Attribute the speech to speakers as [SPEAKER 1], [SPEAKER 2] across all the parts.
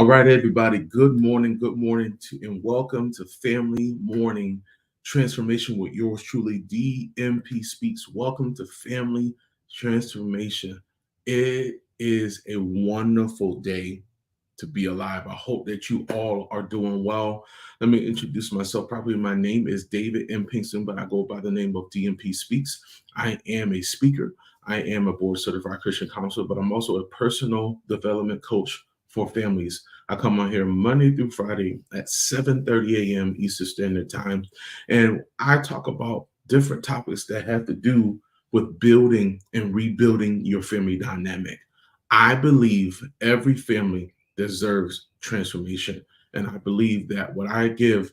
[SPEAKER 1] All right, everybody. Good morning and welcome to Family Morning Transformation with yours truly, DMP Speaks. Welcome to Family Transformation. It is a wonderful day to be alive. I hope that you all are doing well. Let me introduce myself. Probably my name is David M. Pinkston, but I go by the name of DMP Speaks. I am a speaker. I am a board certified Christian counselor, but I'm also a personal development coach for families. I come on here Monday through Friday at 7:30 a.m. Eastern Standard Time, and I talk about different topics that have to do with building and rebuilding your family dynamic. I believe every family deserves transformation, and I believe that what I give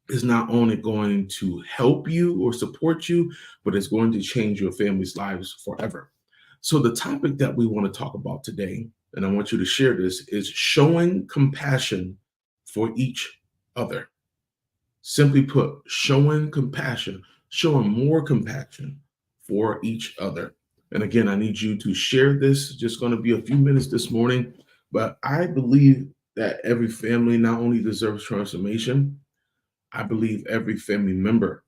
[SPEAKER 1] is not only going to help you or support you, but it's going to change your family's lives forever. So the topic that we want to talk about today, and I want you to share this, is showing compassion for each other. Simply put, showing compassion, showing more compassion for each other. And again, I need you to share this. It's just going to be a few minutes this morning, but I believe that every family not only deserves transformation, I believe every family member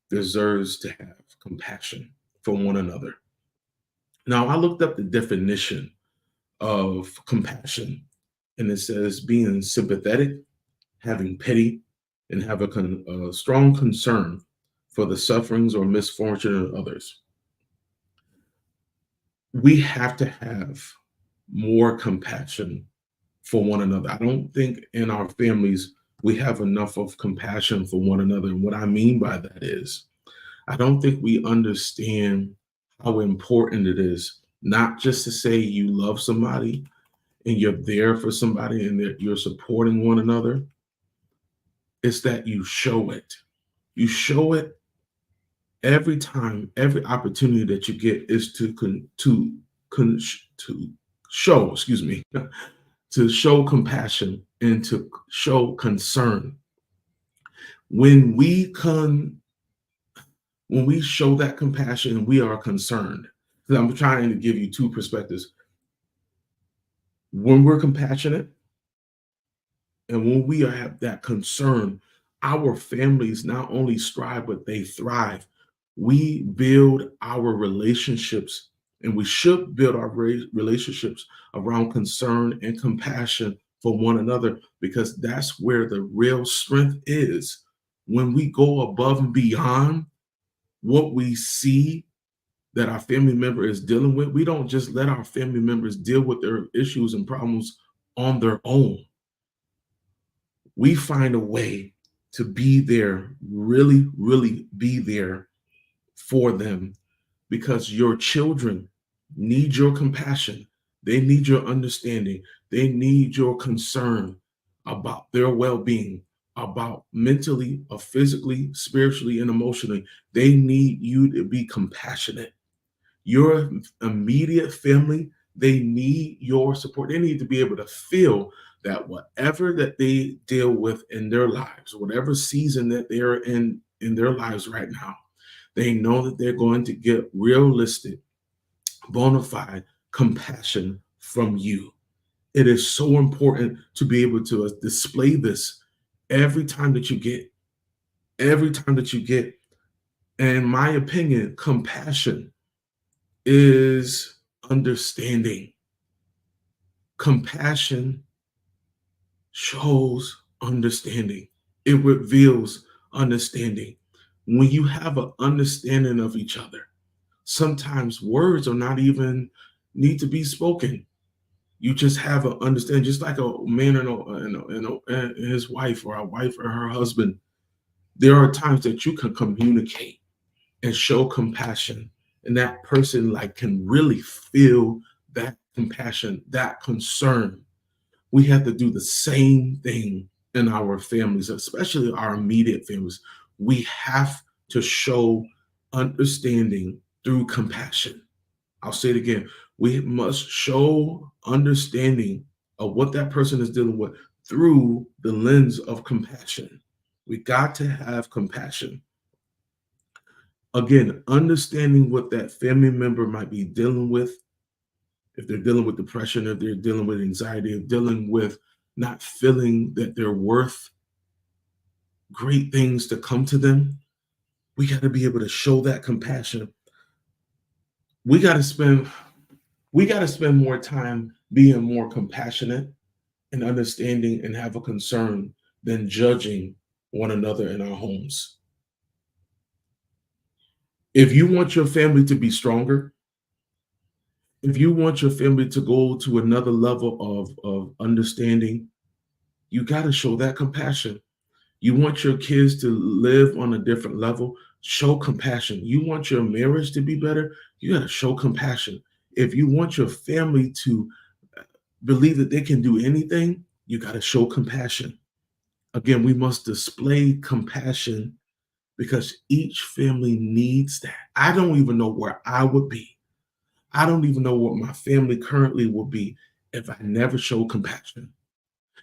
[SPEAKER 1] deserves to have compassion for one another. Now, I looked up the definition of compassion, and it says being sympathetic, having pity, and have a strong concern for the sufferings or misfortune of others. We have to have more compassion for one another. I don't think in our families we have enough of compassion for one another. And what I mean by that is, I don't think we understand how important it is not just to say you love somebody and you're there for somebody and that you're supporting one another. It's that you show it. You show it every time, every opportunity that you get is to show, excuse me, to show compassion and to show concern. When we show that compassion, we are concerned. I'm trying to give you two perspectives. When we're compassionate and when we have that concern, our families not only strive, but they thrive. We build our relationships, and we should build our relationships around concern and compassion for one another, because that's where the real strength is. When we go above and beyond what we see that our family member is dealing with, we don't just let our family members deal with their issues and problems on their own. We find a way to be there, really, really be there for them, because your children need your compassion. They need your understanding. They need your concern about their well-being, about mentally or physically, spiritually, and emotionally. They need you to be compassionate. Your immediate family, they need your support. They need to be able to feel that whatever that they deal with in their lives, whatever season that they're in their lives right now, they know that they're going to get realistic, bona fide compassion from you. It is so important to be able to display this every time that you get. Every time that you get, in my opinion, compassion is understanding. Compassion shows understanding. It reveals understanding. When you have an understanding of each other, sometimes words are not even need to be spoken. You just have an understanding, just like a man and his wife, or a wife or her husband. There are times that you can communicate and show compassion, and that person can really feel that compassion, that concern. We have to do the same thing in our families, especially our immediate families. We have to show understanding through compassion. I'll say it again. We must show understanding of what that person is dealing with through the lens of compassion. We got to have compassion. Again, understanding what that family member might be dealing with, if they're dealing with depression, if they're dealing with anxiety, if dealing with not feeling that they're worth great things to come to them. We got to be able to show that compassion. We got to spend more time being more compassionate and understanding and have a concern than judging one another in our homes. If you want your family to be stronger, if you want your family to go to another level of understanding, you got to show that compassion. You want your kids to live on a different level, show compassion. You want your marriage to be better, you got to show compassion. If you want your family to believe that they can do anything, you got to show compassion. Again, we must display compassion because each family needs that. I don't even know where I would be. I don't even know what my family currently would be if I never showed compassion.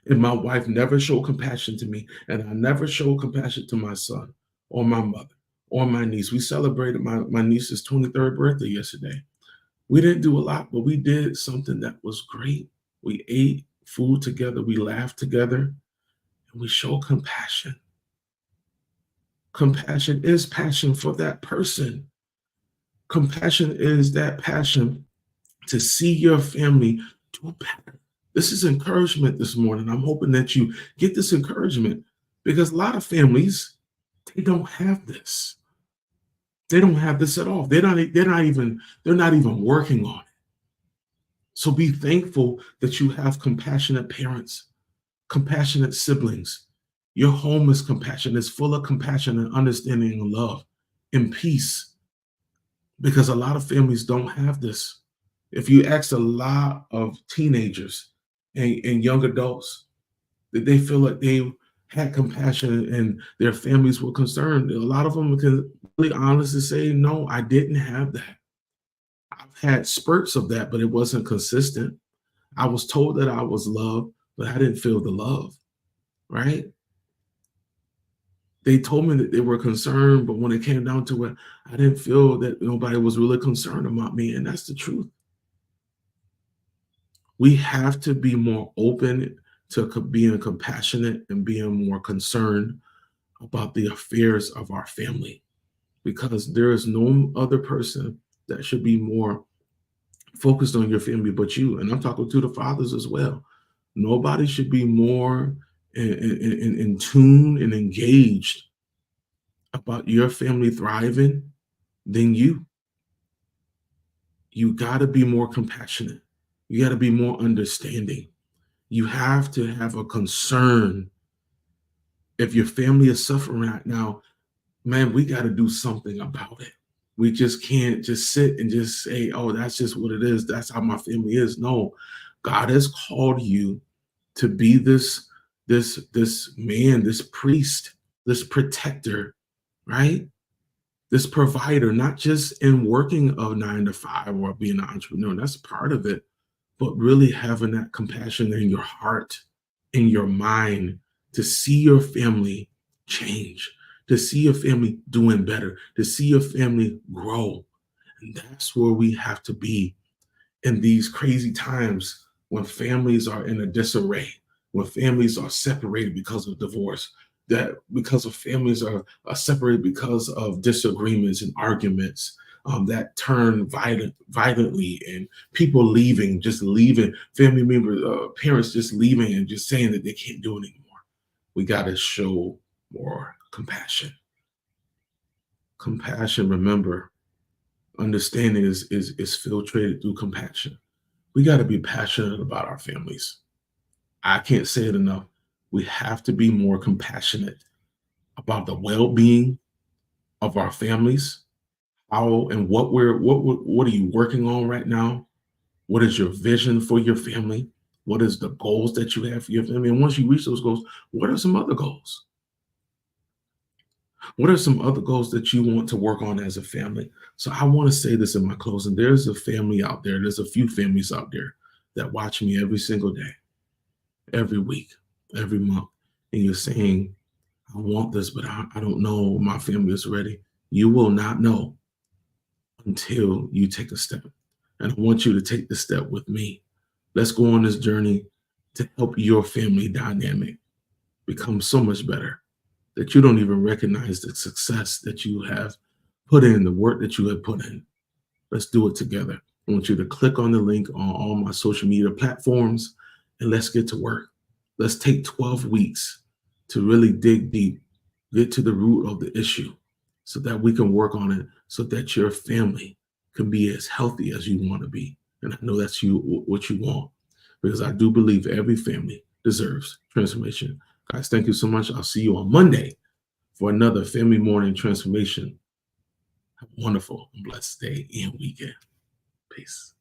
[SPEAKER 1] If my wife never showed compassion to me and I never showed compassion to my son or my mother or my niece. We celebrated my niece's 23rd birthday yesterday. We didn't do a lot, but we did something that was great. We ate food together, we laughed together, and we showed compassion. Compassion is passion for that person. Compassion is that passion to see your family do better. This is encouragement this morning. I'm hoping that you get this encouragement because a lot of families, they don't have this. They don't have this at all. They're not even working on it. So be thankful that you have compassionate parents, compassionate siblings. Your home is compassion. It's full of compassion and understanding and love and peace because a lot of families don't have this. If you ask a lot of teenagers and young adults that they feel like they had compassion and their families were concerned, a lot of them can really honestly say, no, I didn't have that. I've had spurts of that, but it wasn't consistent. I was told that I was loved, but I didn't feel the love, right? They told me that they were concerned, but when it came down to it, I didn't feel that nobody was really concerned about me, and that's the truth. We have to be more open to being compassionate and being more concerned about the affairs of our family because there is no other person that should be more focused on your family but you. And I'm talking to the fathers as well. Nobody should be more in tune and engaged about your family thriving than you. You got to be more compassionate. You got to be more understanding. You have to have a concern. If your family is suffering right now, man, we got to do something about it. We just can't just sit and just say, oh, that's just what it is. That's how my family is. No, God has called you to be this man, this priest, this protector, right? This provider, not just in working a 9 to 5 or being an entrepreneur. That's part of it, but really having that compassion in your heart, in your mind, to see your family change, to see your family doing better, to see your family grow. And that's where we have to be in these crazy times when families are in a disarray, when families are separated because of divorce, that because of families are separated because of disagreements and arguments that turn violently and people leaving, just leaving, family members, parents just leaving and just saying that they can't do it anymore. We got to show more compassion. Compassion, remember, understanding is filtrated through compassion. We got to be passionate about our families. I can't say it enough. We have to be more compassionate about the well-being of our families. How and what are you working on right now? What is your vision for your family? What is the goals that you have for your family? And once you reach those goals, what are some other goals? What are some other goals that you want to work on as a family? So I want to say this in my closing. There's a family out there. There's a few families out there that watch me every single day, every week, every month. And you're saying, I want this, but I don't know my family is ready. You will not know until you take a step. And I want you to take the step with me. Let's go on this journey to help your family dynamic become so much better that you don't even recognize the success that you have put in, the work that you have put in. Let's do it together. I want you to click on the link on all my social media platforms and let's get to work. Let's take 12 weeks to really dig deep, get to the root of the issue so that we can work on it so that your family can be as healthy as you want to be. And I know that's what you want, because I do believe every family deserves transformation. Guys, thank you so much. I'll see you on Monday for another Family Morning Transformation. Have a wonderful and blessed day and weekend. Peace.